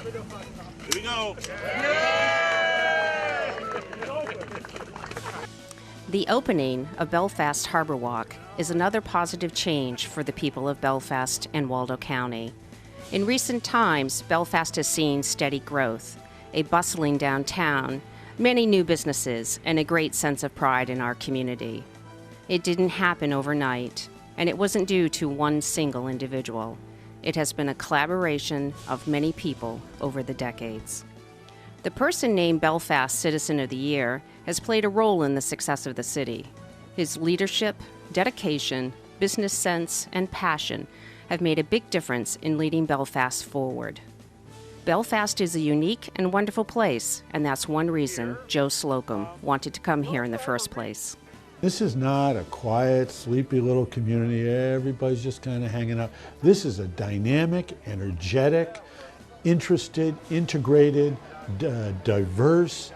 Here we go. The opening of Belfast Harbor Walk is another positive change for the people of Belfast and Waldo County. In recent times, Belfast has seen steady growth, a bustling downtown, many new businesses, and a great sense of pride in our community. It didn't happen overnight, and it wasn't due to one single individual. It has been a collaboration of many people over the decades. The person named Belfast Citizen of the Year has played a role in the success of the city. His leadership, dedication, business sense, and passion have made a big difference in leading Belfast forward. Belfast is a unique and wonderful place, and that's one reason Joe Slocum wanted to come here in the first place. This is not a quiet, sleepy little community. Everybody's just kind of hanging out. This is a dynamic, energetic, interested, integrated, diverse,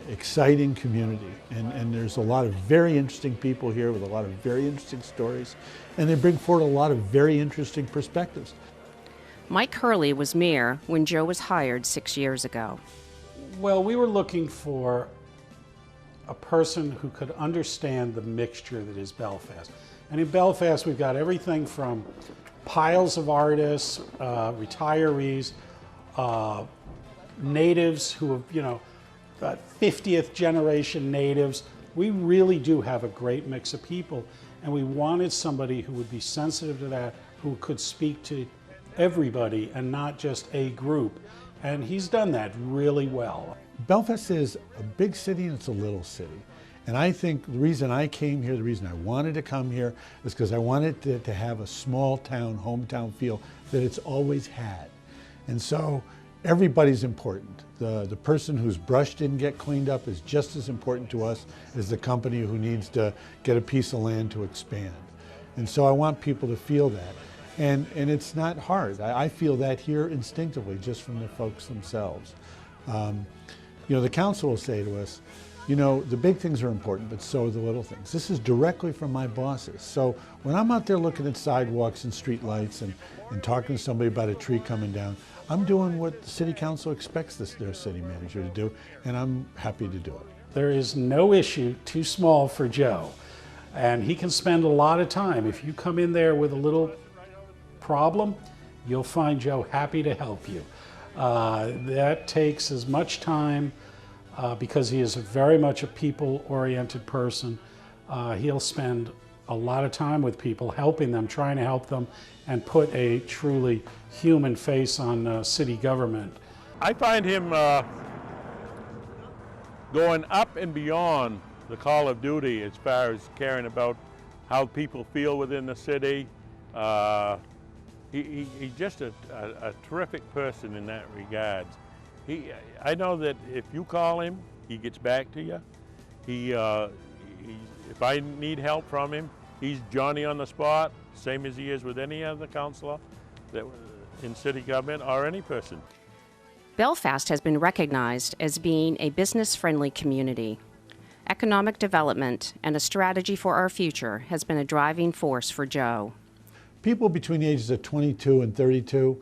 exciting community. And there's a lot of very interesting people here with a lot of very interesting stories, and they bring forward a lot of very interesting perspectives. Mike Hurley was mayor when Joe was hired 6 years ago. Well, we were looking for a person who could understand the mixture that is Belfast. And in Belfast, we've got everything from piles of artists, retirees, natives who have, 50th generation natives. We really do have a great mix of people, and we wanted somebody who would be sensitive to that, who could speak to everybody and not just a group. And he's done that really well. Belfast is a big city and it's a little city. And I think the reason I came here, the reason I wanted to come here, is because I wanted to have a small town, hometown feel that it's always had. And so everybody's important. The person whose brush didn't get cleaned up is just as important to us as the company who needs to get a piece of land to expand. And so I want people to feel that. And it's not hard. I feel that here instinctively, just from the folks themselves. The council will say to us, the big things are important, but so are the little things. This is directly from my bosses. So when I'm out there looking at sidewalks and street lights and talking to somebody about a tree coming down, I'm doing what the city council expects their city manager to do, and I'm happy to do it. There is no issue too small for Joe, and he can spend a lot of time. If you come in there with a little problem, you'll find Joe happy to help you. That takes as much time because he is very much a people-oriented person. He'll spend a lot of time with people, helping them, trying to help them, and put a truly human face on city government. I find him going up and beyond the call of duty as far as caring about how people feel within the city. He's just a terrific person in that regard. I know that if you call him, he gets back to you. If I need help from him, he's Johnny on the spot, same as he is with any other councillor in city government or any person. Belfast has been recognized as being a business-friendly community. Economic development and a strategy for our future has been a driving force for Joe. People between the ages of 22 and 32,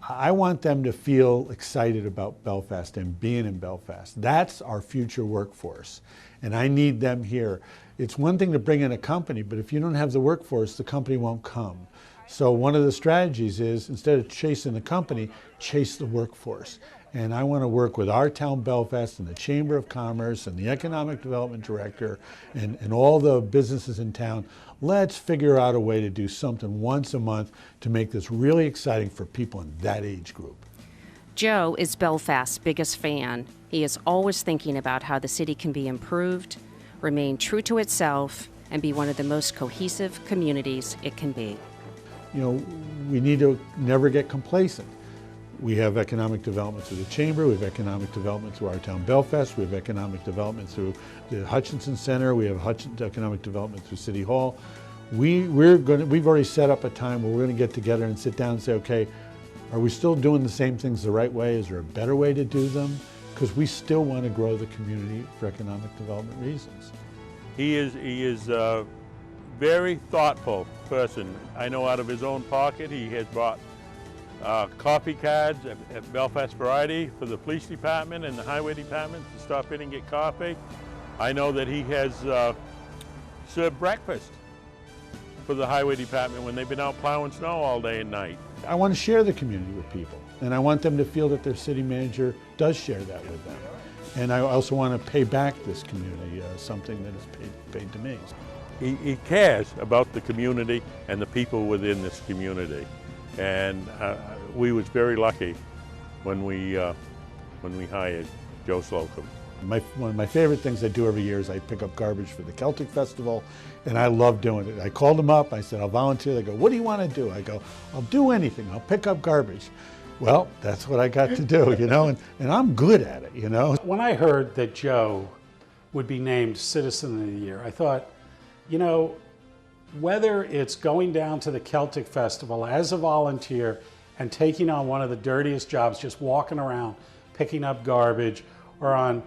I want them to feel excited about Belfast and being in Belfast. That's our future workforce, and I need them here. It's one thing to bring in a company, but if you don't have the workforce, the company won't come. So one of the strategies is, instead of chasing the company, chase the workforce. And I want to work with our town, Belfast, and the Chamber of Commerce and the Economic Development Director and all the businesses in town. Let's figure out a way to do something once a month to make this really exciting for people in that age group. Joe is Belfast's biggest fan. He is always thinking about how the city can be improved, remain true to itself, and be one of the most cohesive communities it can be. We need to never get complacent. We have economic development through the Chamber, we have economic development through our town Belfast, we have economic development through the Hutchinson Center, we have economic development through City Hall. We've already set up a time where we're going to get together and sit down and say, okay, are we still doing the same things the right way? Is there a better way to do them? Because we still want to grow the community for economic development reasons. He is a very thoughtful person. I know out of his own pocket he has bought coffee cards at Belfast Variety for the police department and the highway department to stop in and get coffee. I know that he has served breakfast for the highway department when they've been out plowing snow all day and night. I want to share the community with people, and I want them to feel that their city manager does share that with them. And I also want to pay back this community something that is paid to me. He cares about the community and the people within this community. And we was very lucky when we hired Joe Slocum. One of my favorite things I do every year is I pick up garbage for the Celtic Festival, and I love doing it. I called them up, I said, I'll volunteer. They go, what do you want to do? I go, I'll do anything, I'll pick up garbage. Well, that's what I got to do, you know, and I'm good at it, you know. When I heard that Joe would be named Citizen of the Year, I thought, you know, whether it's going down to the Celtic Festival as a volunteer and taking on one of the dirtiest jobs, just walking around picking up garbage, or on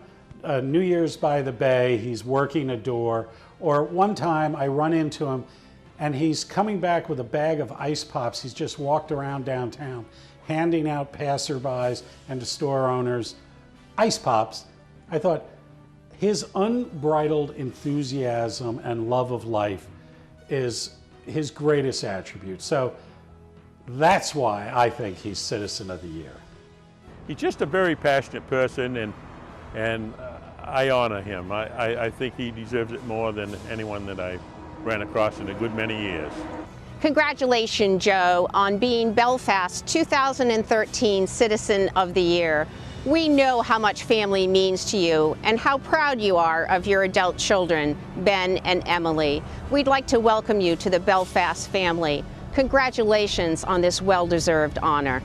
New Year's by the Bay, he's working a door, or one time I run into him and he's coming back with a bag of ice pops. He's just walked around downtown handing out passerbys and to store owners ice pops. I thought his unbridled enthusiasm and love of life is his greatest attribute. So that's why I think he's Citizen of the Year. He's just a very passionate person, and I honor him. I think he deserves it more than anyone that I ran across in a good many years. Congratulations, Joe, on being Belfast's 2013 Citizen of the Year. We know how much family means to you and how proud you are of your adult children, Ben and Emily. We'd like to welcome you to the Belfast family. Congratulations on this well-deserved honor.